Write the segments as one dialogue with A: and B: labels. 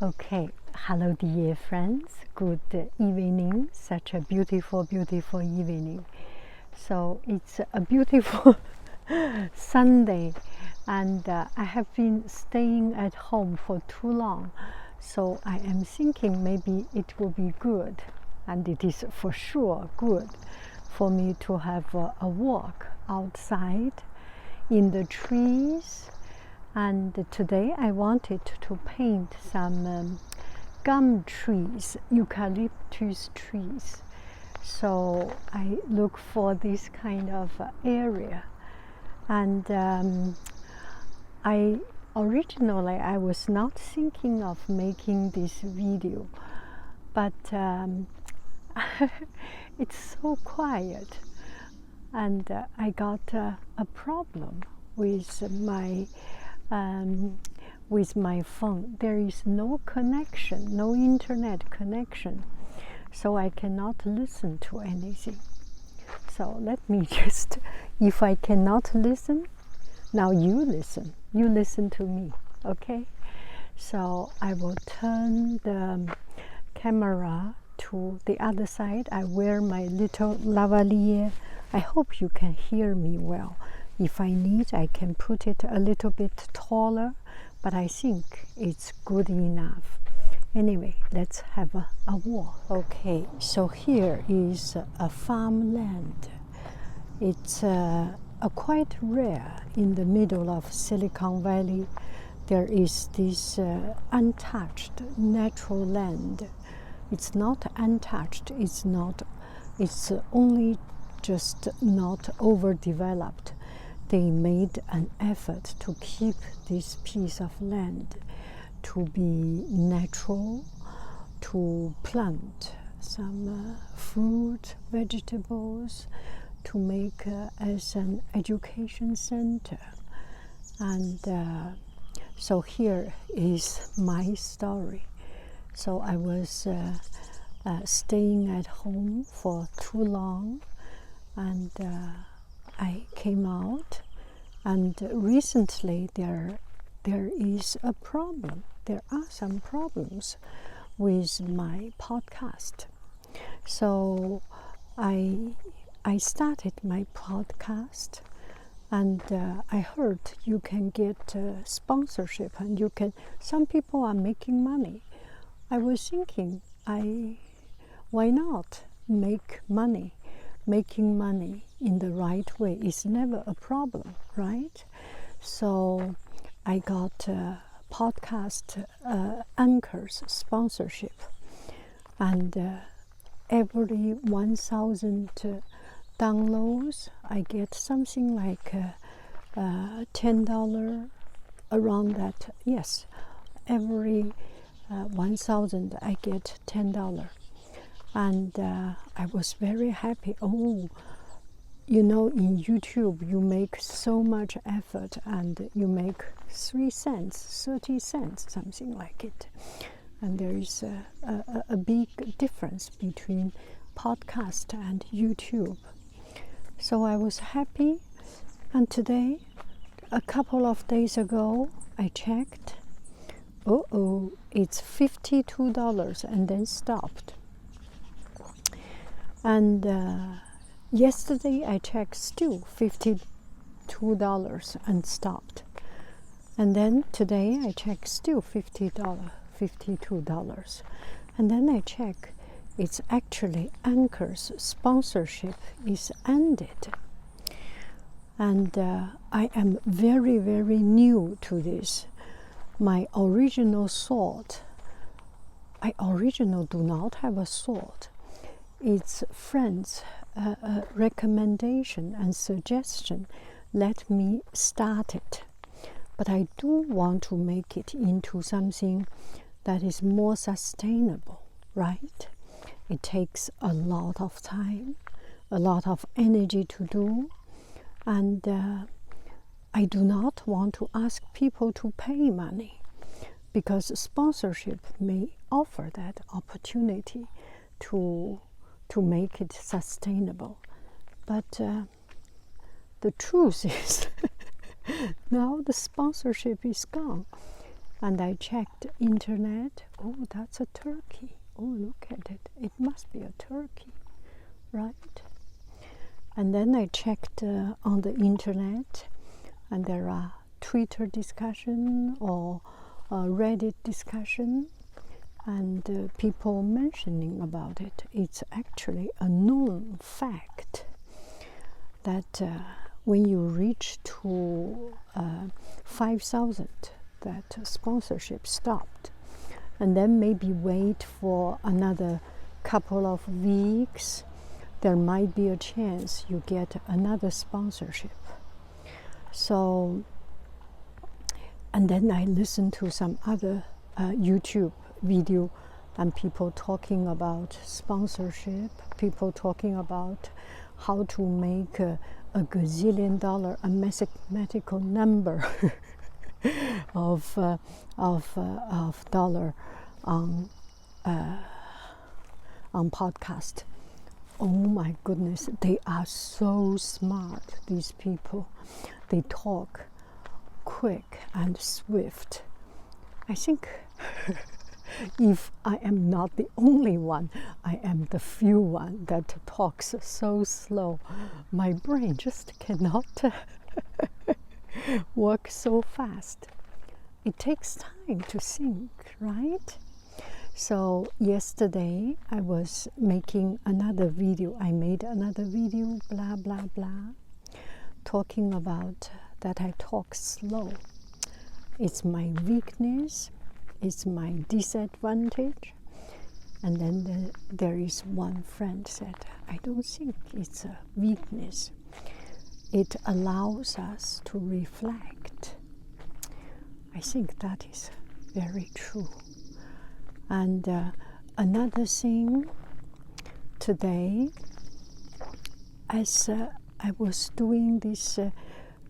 A: Okay, hello dear friends, good evening, such a beautiful, beautiful evening. So it's a beautiful Sunday and I have been staying at home for too long. So I am thinking maybe it will be good, and it is for sure good, for me to have a walk outside in the trees. And today I wanted to paint some gum trees, eucalyptus trees. So I look for this kind of area. And originally I was not thinking of making this video, but it's so quiet, and I got a problem with my phone. There is no connection, no internet connection, so I cannot listen to anything. So let me just, if I cannot listen, now you listen to me, okay? So I will turn the camera to the other side. I wear my little lavalier. I hope you can hear me well. If I need, I can put it a little bit taller, but I think it's good enough. Anyway, let's have a walk. Okay, so here is a farmland. It's quite rare in the middle of Silicon Valley. There is this untouched natural land. It's not untouched, it's only just not overdeveloped. They made an effort to keep this piece of land to be natural, to plant some fruit, vegetables, to make as an education center. And so here is my story. So I was staying at home for too long, and I came out, and recently there is a problem. There are some problems with my podcast. So I started my podcast, and I heard you can get sponsorship, and some people are making money. I was thinking, why not make money? Making money in the right way is never a problem, right? So I got podcast anchors sponsorship, and every 1,000 downloads I get something like $10, around that. Yes, every 1,000 I get $10. And I was very happy. Oh, you know, in YouTube you make so much effort and you make 3 cents, 30 cents, something like it. And there is a big difference between podcast and YouTube. So I was happy. And today, a couple of days ago, I checked. It's $52, and then stopped. And yesterday I checked, still $52 and stopped. And then today I checked, still $52. And then I check, it's actually Anchor's sponsorship is ended. And I am very, very new to this. My original thought, I do not have a thought. It's friends' recommendation and suggestion. Let me start it. But I do want to make it into something that is more sustainable, right? It takes a lot of time, a lot of energy to do. And I do not want to ask people to pay money, because sponsorship may offer that opportunity to make it sustainable. But the truth is, now the sponsorship is gone. and I checked internet. Oh, that's a turkey. Oh, look at it. It must be a turkey, right? And then I checked on the internet, and there are Twitter discussion or Reddit discussion, and people mentioning about it. It's actually a known fact that when you reach to 5,000, that sponsorship stopped, and then maybe wait for another couple of weeks, there might be a chance you get another sponsorship. So, and then I listened to some other YouTube video, and people talking about sponsorship, people talking about how to make a gazillion dollar, a mathematical number of dollar on podcast. Oh my goodness, they are so smart, these people. They talk quick and swift. I think if I am not the only one, I am the few one that talks so slow. My brain just cannot work so fast. It takes time to think, right? So yesterday I was making another video. I made another video, blah, blah, blah, talking about that I talk slow. It's my weakness. It's my disadvantage. And then there is one friend said, I don't think it's a weakness. It allows us to reflect. I think that is very true. And another thing today, as I was doing this and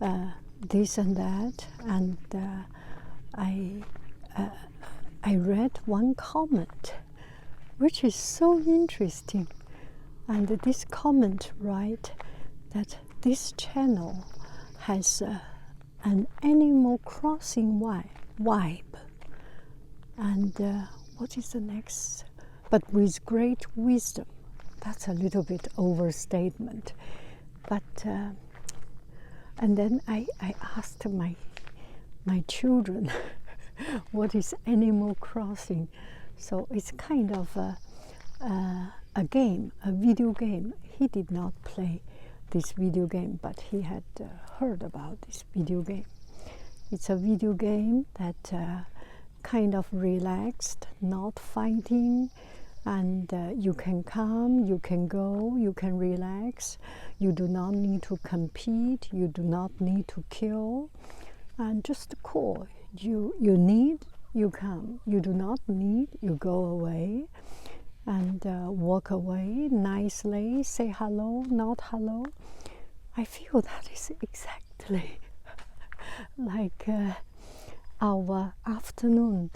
A: that, and I read one comment, which is so interesting. And this comment write that this channel has an Animal Crossing vibe. And what is the next? But with great wisdom. That's a little bit overstatement. But and then I asked my children, what is Animal Crossing? So it's kind of a game, a video game. He did not play this video game, but he had heard about this video game. It's a video game that kind of relaxed, not fighting, and you can come, you can go, you can relax. You do not need to compete, you do not need to kill, and just cool. You need, you come. You do not need, you go away and walk away nicely, say hello, not hello. I feel that is exactly like our afternoon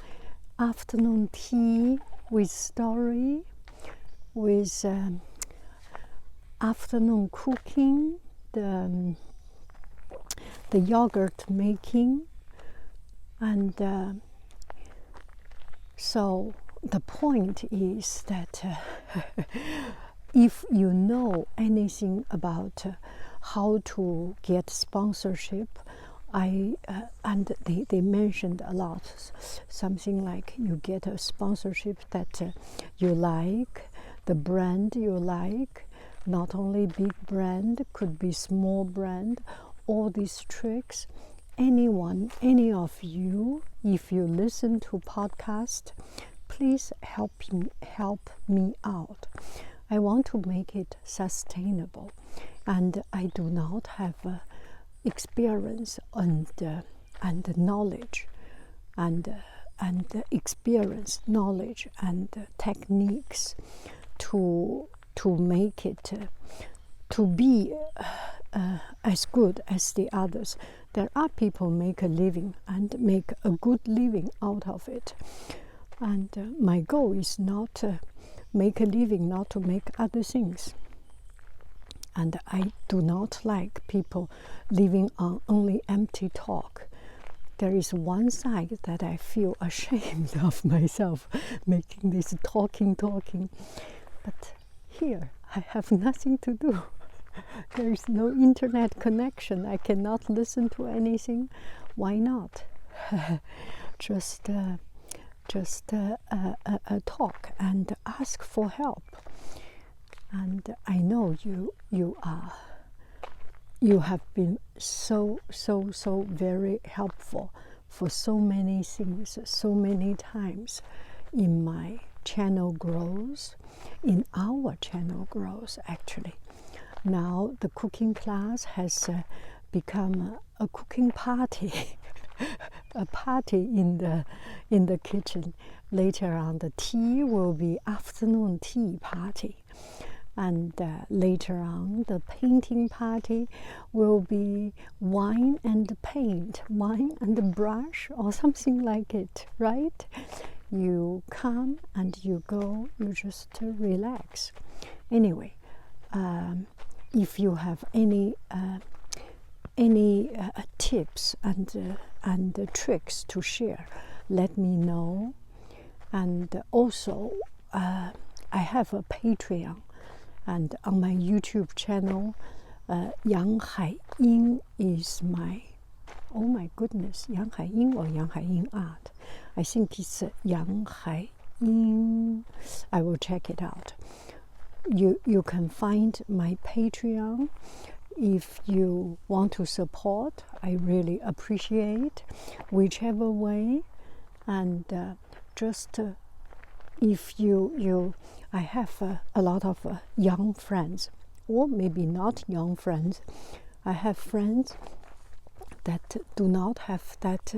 A: tea with story, with afternoon cooking, the yogurt making, and so the point is that if you know anything about how to get sponsorship, and they mentioned a lot, something like you get a sponsorship that you like, the brand you like, not only big brand, could be small brand, all these tricks. Anyone, any of you, if you listen to podcast, please help me out. I want to make it sustainable, and I do not have experience and knowledge and experience, knowledge and techniques to make it to be as good as the others. There are people make a living and make a good living out of it, and my goal is not to make a living, not to make other things. And I do not like people living on only empty talk. there is one side that I feel ashamed of myself making this talking. But here, I have nothing to do. There is no internet connection. I cannot listen to anything. Why not? Just talk and ask for help. And I know you have been so very helpful for so many things, so many times in my channel growth, in our channel growth actually. Now the cooking class has become a cooking party, a party in the kitchen. Later on, the tea will be afternoon tea party. And later on, the painting party will be wine and paint, wine and brush, or something like it, right? You come and you go, you just relax. Anyway, if you have any tips and tricks to share, let me know. And also, I have a Patreon. And on my YouTube channel, Yang Hai Ying is my, oh my goodness, Yang Hai Ying or Yang Hai Ying Art. I think it's Yang Hai Ying. I will check it out. You can find my Patreon. If you want to support, I really appreciate whichever way. And just if I have a lot of young friends, or maybe not young friends. I have friends that do not have that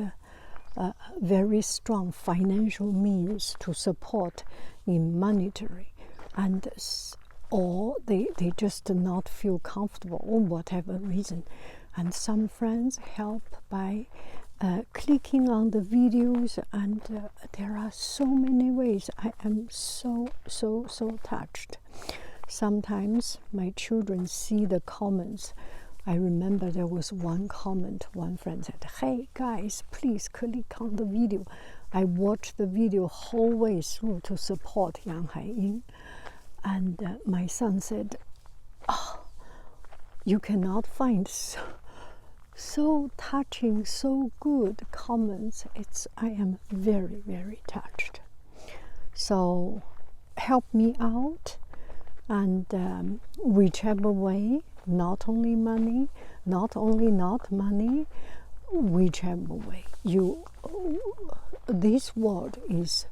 A: very strong financial means to support in monetary, and or they just do not feel comfortable or whatever reason. And some friends help by clicking on the videos, and there are so many ways. I am so touched. Sometimes my children see the comments. I remember there was one comment, one friend said, "Hey guys, please click on the video." I watched the video whole way through to support Yang Hai Ying. And my son said, "Oh, you cannot find so touching, so good comments." I am very touched. So help me out, and whichever way, not only money, not money, whichever way this world is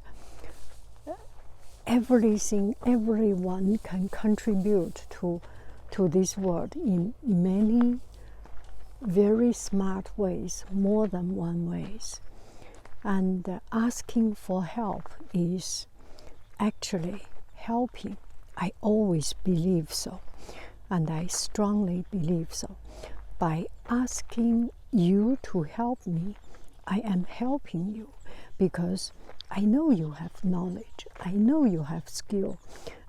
A: everything. Everyone can contribute to this world in many very smart ways, more than one ways. And asking for help is actually helping. I always believe so, and I strongly believe so. By asking you to help me, I am helping you, because I know you have knowledge, I know you have skill,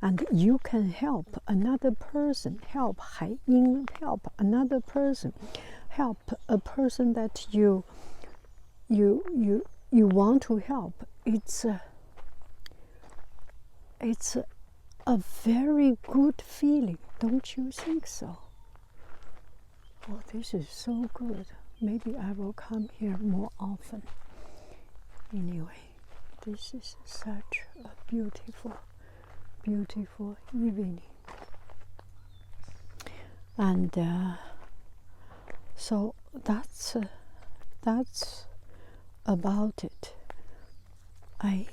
A: and you can help another person, help Hai Ying, help another person, help a person that you want to help. It's a very good feeling, don't you think so? Oh, this is so good. Maybe I will come here more often. Anyway, this is such a beautiful evening. And so that's about it. I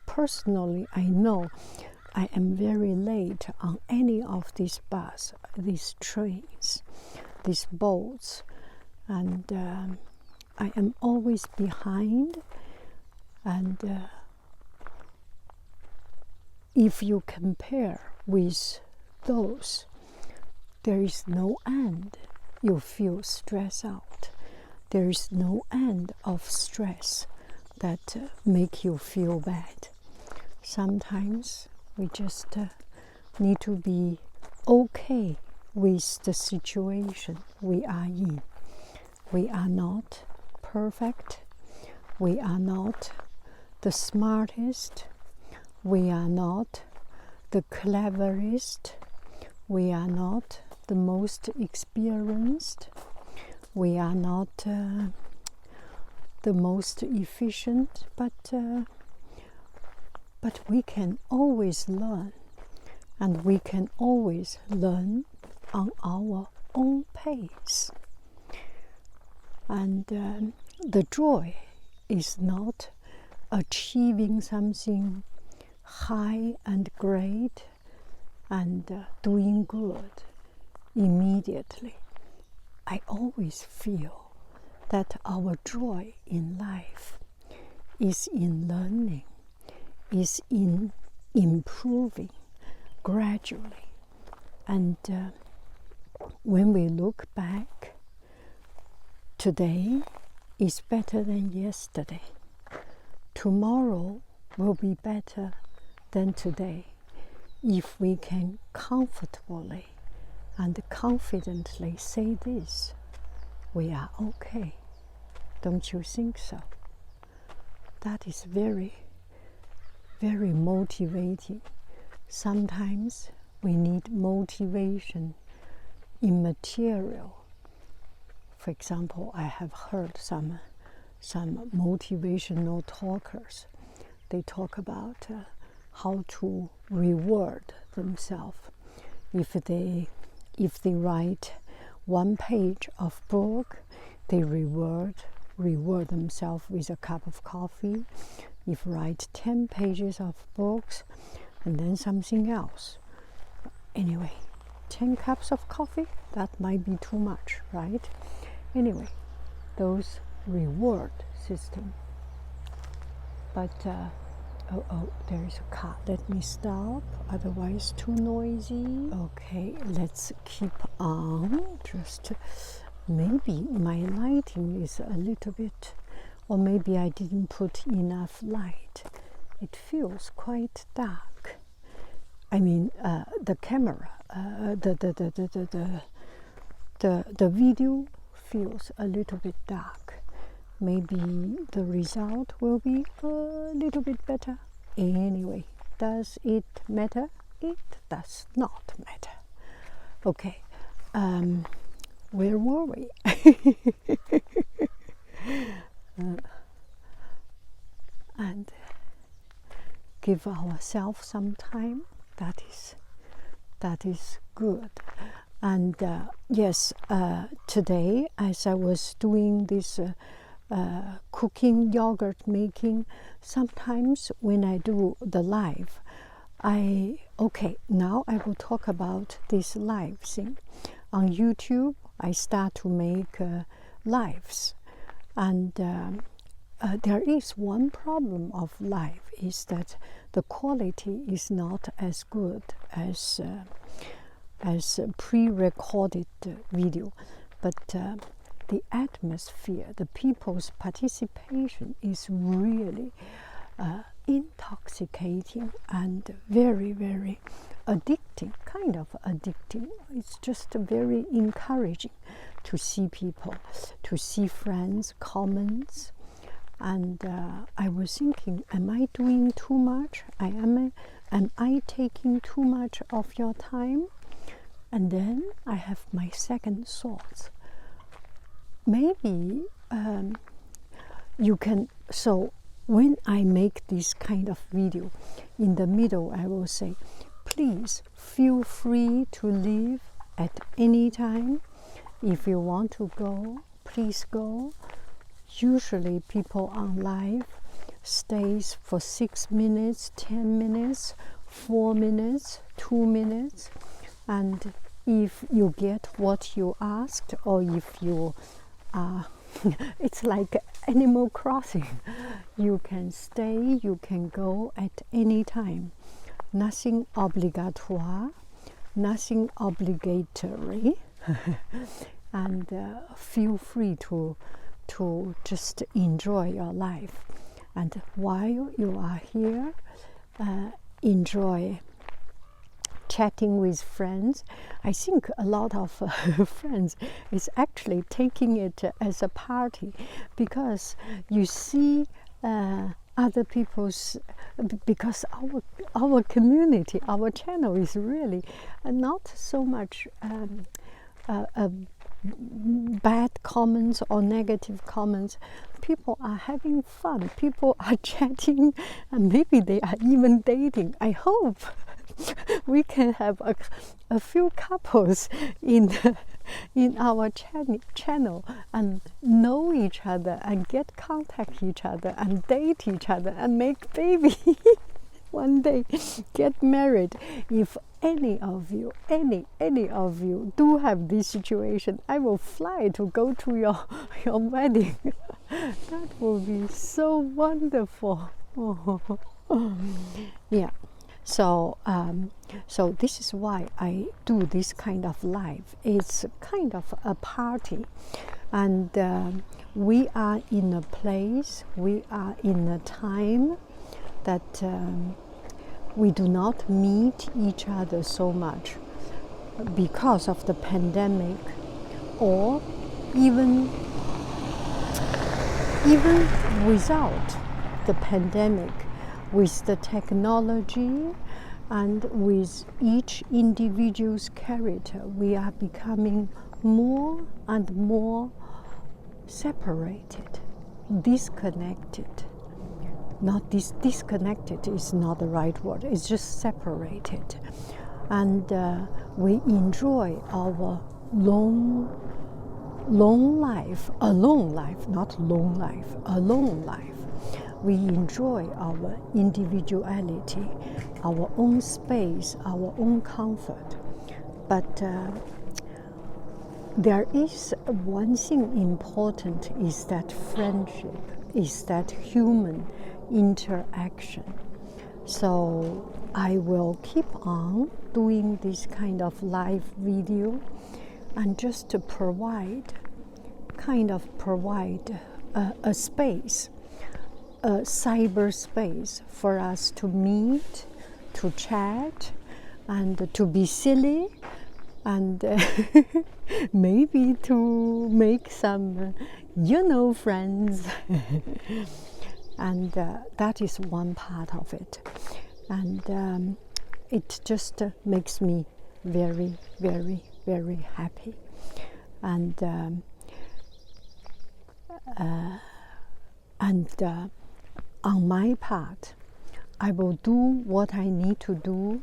A: personally, I know I am very late on any of these buses, these trains, these boats, and I am always behind. And if you compare with those, there is no end. You feel stressed out. There is no end of stress that make you feel bad. Sometimes we just need to be okay with the situation we are in. We are not perfect. We are not the smartest. We are not the cleverest. We are not the most experienced. We are not the most efficient, but we can always learn, and we can always learn on our own pace. And the joy is not achieving something high and great and doing good immediately. I always feel that our joy in life is in learning, is in improving gradually. And when we look back, today is better than yesterday. Tomorrow will be better than today if we can comfortably and confidently say this: we are okay. Don't you think so? That is very, very motivating. Sometimes we need motivation in material. For example, I have heard some motivational talkers. They talk about how to reward themselves. If they write 1 page of book, they reward themselves with a cup of coffee. If write 10 pages of books, and then something else. Anyway, 10 cups of coffee, that might be too much, right? Anyway, those reward system. But there is a car. Let me stop, otherwise too noisy. Okay, let's keep on. Just maybe my lighting is a little bit, or maybe I didn't put enough light. It feels quite dark. I mean, the camera, the video feels a little bit dark. Maybe the result will be a little bit better. Anyway, does it matter? It does not matter. Okay, where were we? And give ourselves some time. That is good. And yes, today, as I was doing this cooking, yogurt making, sometimes when I do the live, now I will talk about this live thing. On YouTube, I start to make lives. And there is one problem of live, is that the quality is not as good as pre-recorded video, but the atmosphere, the people's participation is really intoxicating and very, very addicting, kind of addicting. It's just very encouraging to see people, to see friends, comments. And I was thinking, am I doing too much? Am I taking too much of your time? And then I have my second thoughts. Maybe you can, so when I make this kind of video, in the middle I will say, please feel free to leave at any time. If you want to go, please go. Usually people on live stays for 6 minutes, 10 minutes, 4 minutes, 2 minutes. And if you get what you asked, or if you it's like Animal Crossing. You can stay, you can go at any time. Nothing obligatoire, nothing obligatory. And feel free to just enjoy your life. And while you are here, enjoy chatting with friends. I think a lot of friends is actually taking it as a party, because you see other people's, because our community, our channel is really not so much bad comments or negative comments. People are having fun, people are chatting, and maybe they are even dating. I hope we can have a few couples in our channel and know each other and contact each other and date each other and make baby one day, get married. If any of you do have this situation, I will fly to go to your wedding. That will be so wonderful. Yeah. So this is why I do this kind of live. It's kind of a party, and we are in a place, we are in a time that we do not meet each other so much because of the pandemic, or even without the pandemic, with the technology and with each individual's character, we are becoming more and more separated, disconnected. Not disconnected is not the right word, it's just separated. And we enjoy our alone life, not long life, alone life. We enjoy our individuality, our own space, our own comfort. But there is one thing important, is that friendship, is that human interaction. So I will keep on doing this kind of live video, and just to provide a space, a cyberspace for us to meet, to chat, and to be silly, and maybe to make some, friends. And that is one part of it. And it just makes me very, very, very happy. And on my part, I will do what I need to do.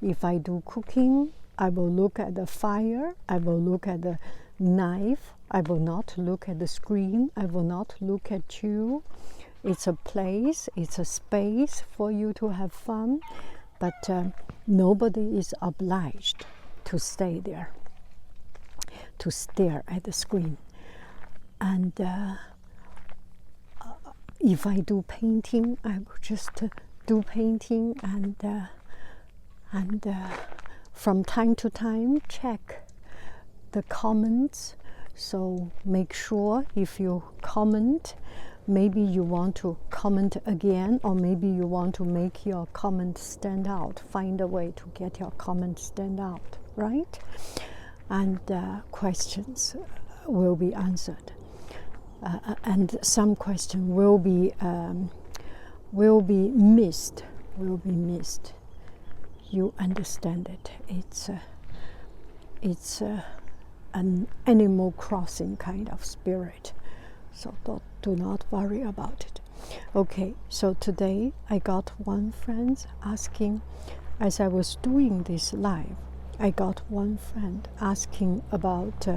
A: If I do cooking, I will look at the fire, I will look at the knife, I will not look at the screen, I will not look at you. It's a place, it's a space for you to have fun, but nobody is obliged to stay there, to stare at the screen. And if I do painting, I will just do painting, and from time to time check the comments. So make sure, if you comment, maybe you want to comment again, or maybe you want to make your comment stand out. Find a way to get your comment stand out, right? And questions will be answered, and some question will be missed. You understand it. It's an Animal Crossing kind of spirit. So do not worry about it. Okay, so today I got one friend asking, as I was doing this live, I got one friend asking about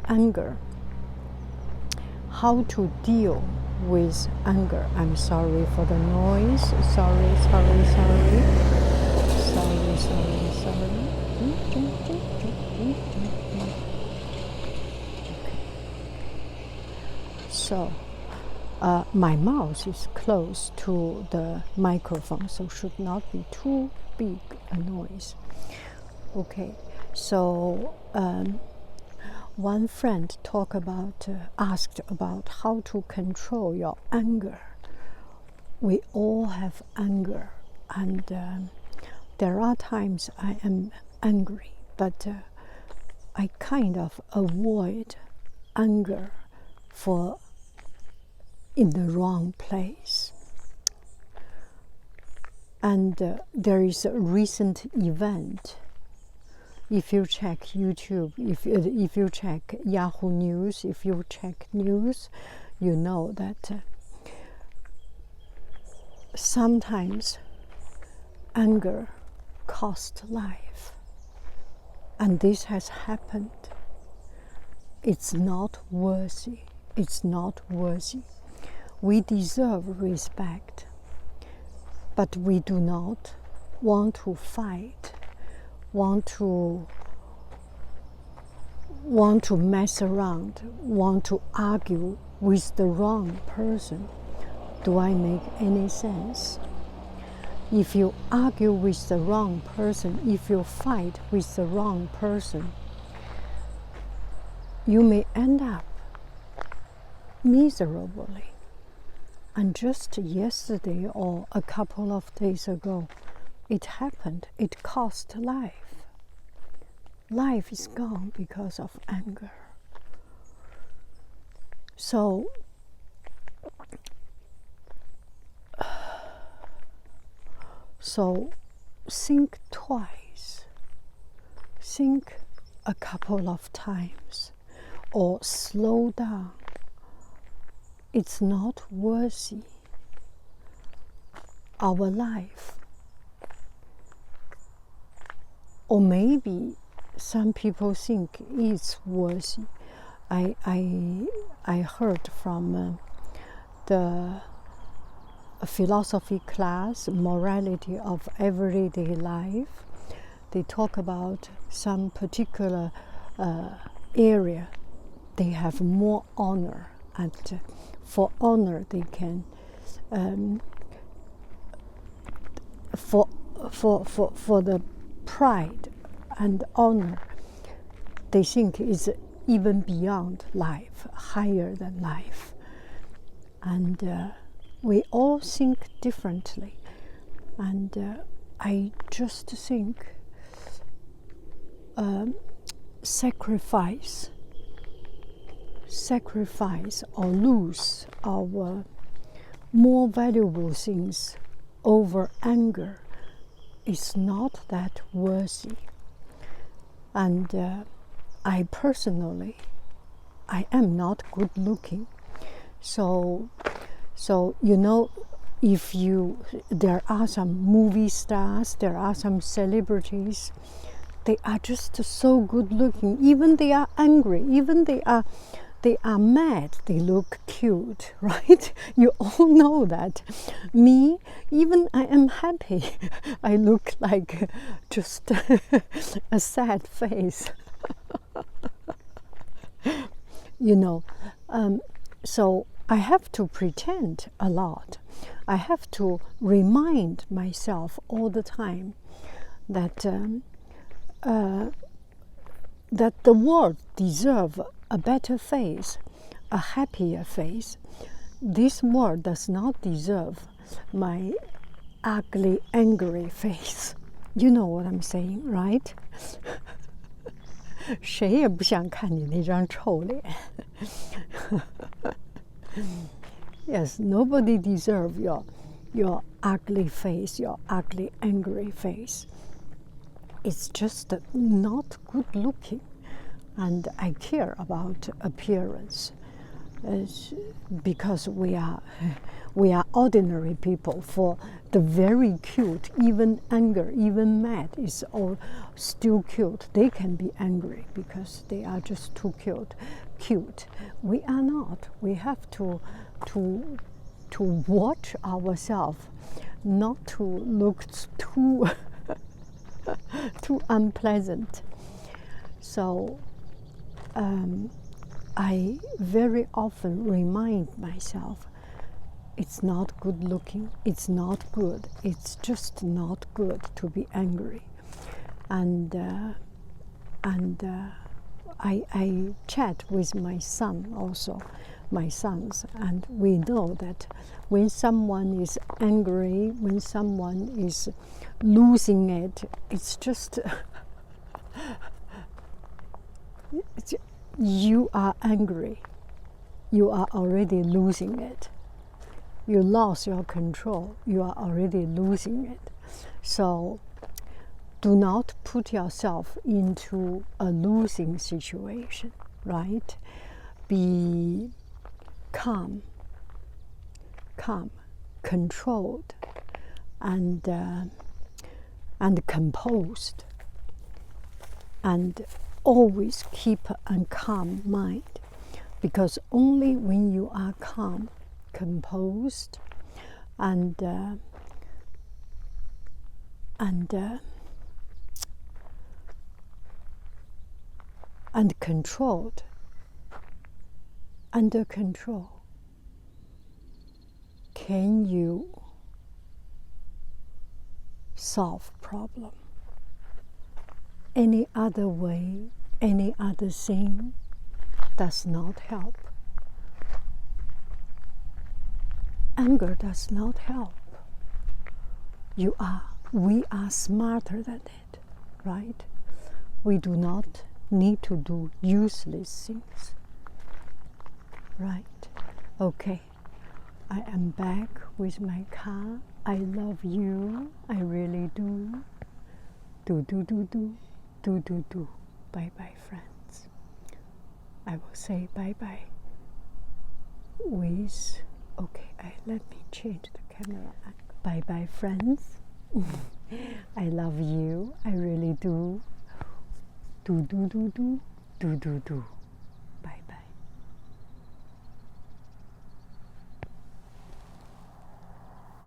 A: anger, how to deal with anger. I'm sorry for the noise. Sorry. So my mouth is close to the microphone, so should not be too big a noise. Okay, so one friend asked about how to control your anger. We all have anger, and there are times I am angry, but I kind of avoid anger for in the wrong place. And there is a recent event. If you check YouTube, if you check Yahoo News, if you check news, you know that sometimes anger costs life. And this has happened. It's not worthy. It's not worthy. We deserve respect, but we do not want to fight, want to mess around, want to argue with the wrong person. Do I make any sense? If you argue with the wrong person, if you fight with the wrong person, you may end up miserably. And just yesterday or a couple of days ago, it happened. It cost life. Life is gone because of anger. So think twice. Think a couple of times, or slow down. It's not worthy. Our life. Or maybe some people think it's worthy. I heard from the philosophy class, morality of everyday life. They talk about some particular area. They have more honor, and for honor they can for the pride and honor, they think is even beyond life, higher than life. And we all think differently. And I just think sacrifice or lose our more valuable things over anger is not that worthy. And I personally, I am not good looking. So you know, there are some movie stars, there are some celebrities, they are just so good looking. Even they are angry, even they are mad, they look cute, right? You all know that. Me, even I am happy, I look like just a sad face. You know, so I have to pretend a lot. I have to remind myself all the time that that the world deserves a better face, a happier face. This world does not deserve my ugly, angry face. You know what I'm saying, right? 谁也不想看你那张臭脸。Yes, nobody deserves your ugly face, your ugly, angry face. It's just not good looking. And I care about appearance because we are ordinary people. For the very cute, even anger, even mad is all still cute. They can be angry because they are just too cute. We are not. We have to watch ourselves, not to look too too unpleasant. So I very often remind myself, it's not good looking, it's not good, it's just not good to be angry. And I chat with my son also my sons, and we know that when someone is angry, when someone is losing it, it's just you are angry, you are already losing it. You lost your control, you are already losing it. So do not put yourself into a losing situation, right? Be calm, controlled, and composed, and always keep a calm mind, because only when you are calm, composed, and controlled, under control, can you solve problem. Any other way, any other thing does not help. Anger does not help. We are smarter than it, right? We do not need to do useless things, right? Okay, I am back with my car. I love you, I really do. Do. Bye-bye, friends. I will say bye-bye with, okay, let me change the camera. Bye-bye, friends. I love you, I really do. Do.